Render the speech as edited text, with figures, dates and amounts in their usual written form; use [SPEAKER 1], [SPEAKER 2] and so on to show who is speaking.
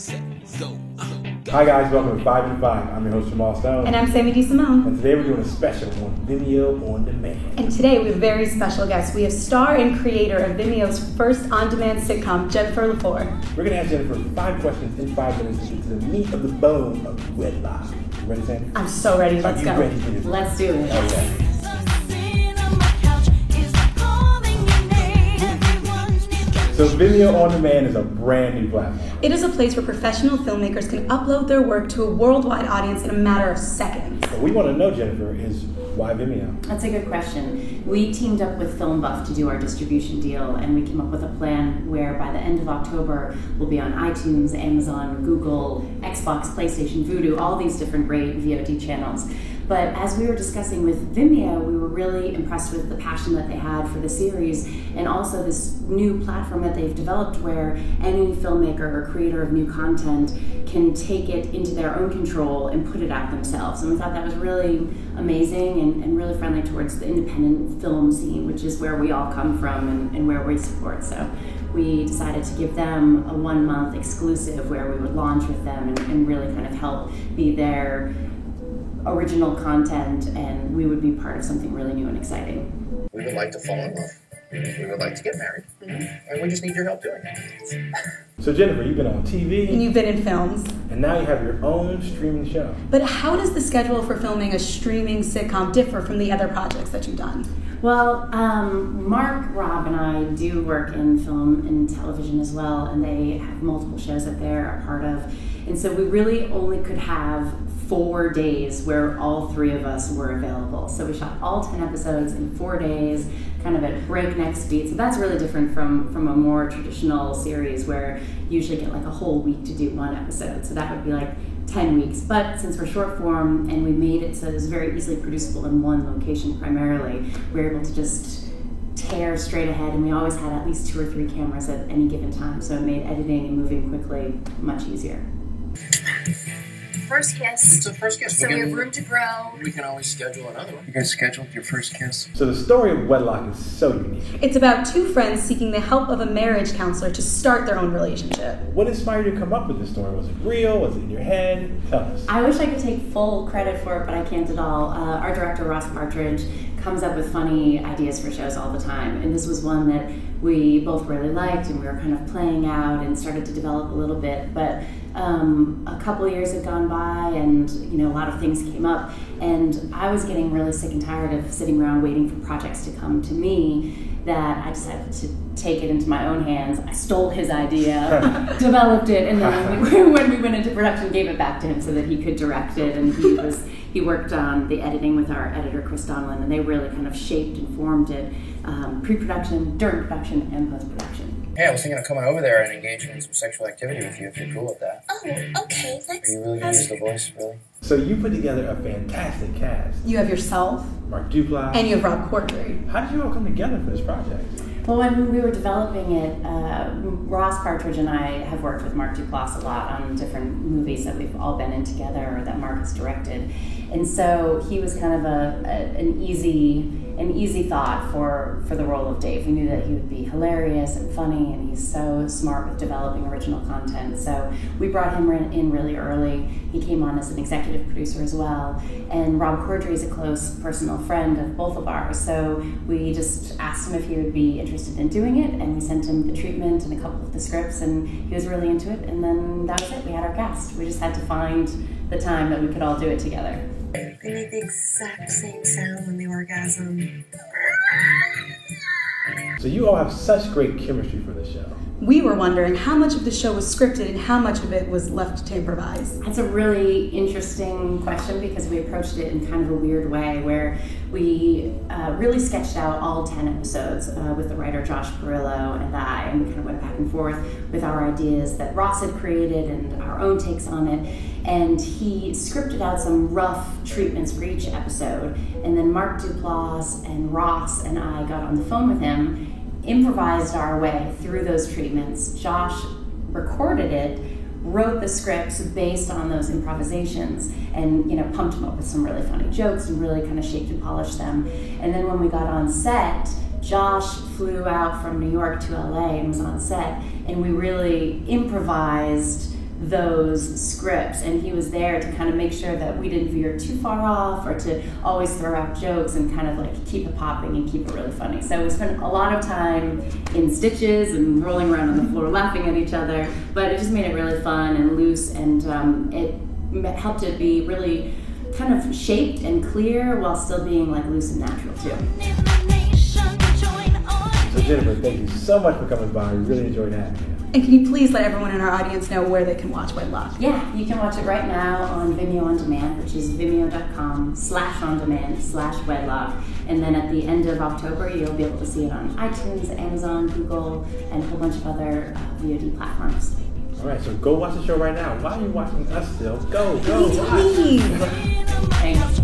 [SPEAKER 1] Hi guys, welcome to 5 and 5. I'm your host Jamal Stone.
[SPEAKER 2] And I'm Sammy D. Simone.
[SPEAKER 1] And today we're doing a special on Vimeo On Demand.
[SPEAKER 2] And today we have a very special guest. We have star and creator of Vimeo's first on-demand sitcom, Jennifer Lepore.
[SPEAKER 1] We're going to ask Jennifer 5 questions in 5 minutes to get to the meat of the bone of wedlock. You ready, Sammy?
[SPEAKER 2] I'm so ready. Let's go.
[SPEAKER 1] Ready for this?
[SPEAKER 2] Let's do it.
[SPEAKER 1] Okay. So Vimeo On Demand is a brand new platform.
[SPEAKER 2] It is a place where professional filmmakers can upload their work to a worldwide audience in a matter of seconds.
[SPEAKER 1] What we want to know, Jennifer, is why Vimeo?
[SPEAKER 3] That's a good question. We teamed up with Film Buff to do our distribution deal, and we came up with a plan where by the end of October, we'll be on iTunes, Amazon, Google, Xbox, PlayStation, Vudu, all these different great VOD channels. But as we were discussing with Vimeo, we were really impressed with the passion that they had for the series and also this new platform that they've developed where any filmmaker or creator of new content can take it into their own control and put it out themselves. And we thought that was really amazing and really friendly towards the independent film scene, which is where we all come from and where we support. So we decided to give them a 1-month exclusive where we would launch with them and really kind of help be their original content, and we would be part of something really new and exciting.
[SPEAKER 4] We would like to fall in love. We would like to get married. And we just need your help doing it.
[SPEAKER 1] So Jennifer, you've been on TV.
[SPEAKER 2] And you've been in films.
[SPEAKER 1] And now you have your own streaming show.
[SPEAKER 2] But how does the schedule for filming a streaming sitcom differ from the other projects that you've done?
[SPEAKER 3] Well, Mark, Rob, and I do work in film and television as well, and they have multiple shows that they're a part of. And so we really only could have 4 days where all 3 of us were available. So we shot all 10 episodes in 4 days, kind of at breakneck speed. So that's really different from a more traditional series where you usually get like a whole week to do 1 episode. So that would be like 10 weeks. But since we're short form and we made it so it was very easily producible in one location primarily, we were able to just tear straight ahead, and we always had at least 2 or 3 cameras at any given time. So it made editing and moving quickly much easier.
[SPEAKER 5] First kiss.
[SPEAKER 4] It's a first kiss.
[SPEAKER 5] So we have room to grow.
[SPEAKER 4] We can always schedule another one. You guys scheduled your first kiss?
[SPEAKER 1] So the story of wedlock is so unique.
[SPEAKER 2] It's about 2 friends seeking the help of a marriage counselor to start their own relationship.
[SPEAKER 1] What inspired you to come up with this story? Was it real? Was it in your head? Tell us.
[SPEAKER 3] I wish I could take full credit for it, but I can't at all. Our director, Ross Partridge, comes up with funny ideas for shows all the time, and this was one that we both really liked and we were kind of playing out and started to develop a little bit. But a couple of years had gone by and a lot of things came up, and I was getting really sick and tired of sitting around waiting for projects to come to me that I decided to take it into my own hands. I stole his idea, developed it, and then when we went into production, gave it back to him so that he could direct it. And he worked on the editing with our editor, Chris Donlan, and they really kind of shaped and formed it, pre-production, during production, and post-production.
[SPEAKER 4] Hey, I was thinking of coming over there and engaging in some sexual activity with you if you're cool with that.
[SPEAKER 5] Oh, okay.
[SPEAKER 4] Are you really going to use the voice, really?
[SPEAKER 1] So you put together a fantastic cast.
[SPEAKER 2] You have yourself,
[SPEAKER 1] Mark Duplass.
[SPEAKER 2] and you have Rob Corddry.
[SPEAKER 1] How did you all come together for this project?
[SPEAKER 3] Well, when we were developing it, Ross Partridge and I have worked with Mark Duplass a lot on different movies that we've all been in together or that Mark has directed. And so he was kind of an easy thought for the role of Dave. We knew that he would be hilarious and funny, and he's so smart with developing original content. So we brought him in really early. He came on as an executive producer as well. And Rob Corddry is a close personal friend of both of ours. So we just asked him if he would be interested in doing it, and we sent him the treatment and a couple of the scripts, and he was really into it. And then that was it. We had our cast. We just had to find the time that we could all do it together.
[SPEAKER 5] They make the exact same sound when they orgasm.
[SPEAKER 1] So you all have such great chemistry for this show.
[SPEAKER 2] We were wondering how much of the show was scripted and how much of it was left to improvise.
[SPEAKER 3] That's a really interesting question because we approached it in kind of a weird way where we really sketched out all 10 episodes with the writer Josh Barillo and I, and we kind of went back and forth with our ideas that Ross had created and our own takes on it. And he scripted out some rough treatments for each episode. And then Mark Duplass and Ross and I got on the phone with him, improvised our way through those treatments. Josh recorded it, wrote the scripts based on those improvisations, and pumped them up with some really funny jokes and really kind of shaped and polished them. And then when we got on set, Josh flew out from New York to LA and was on set, and we really improvised those scripts, and he was there to kind of make sure that we didn't veer too far off or to always throw out jokes and kind of like keep it popping and keep it really funny. So we spent a lot of time in stitches and rolling around on the floor laughing at each other, but it just made it really fun and loose, and it helped it be really kind of shaped and clear while still being like loose and natural too.
[SPEAKER 1] So Jennifer, thank you so much for coming by. We really enjoyed having you.
[SPEAKER 2] And can you please let everyone in our audience know where they can watch Wedlock?
[SPEAKER 3] Yeah, you can watch it right now on Vimeo On Demand, which is vimeo.com/ondemand/wedlock. And then at the end of October, you'll be able to see it on iTunes, Amazon, Google, and a whole bunch of other VOD platforms.
[SPEAKER 1] All right, so go watch the show right now. Why are you watching us still? Go, watch.
[SPEAKER 2] Leave.
[SPEAKER 3] Thanks.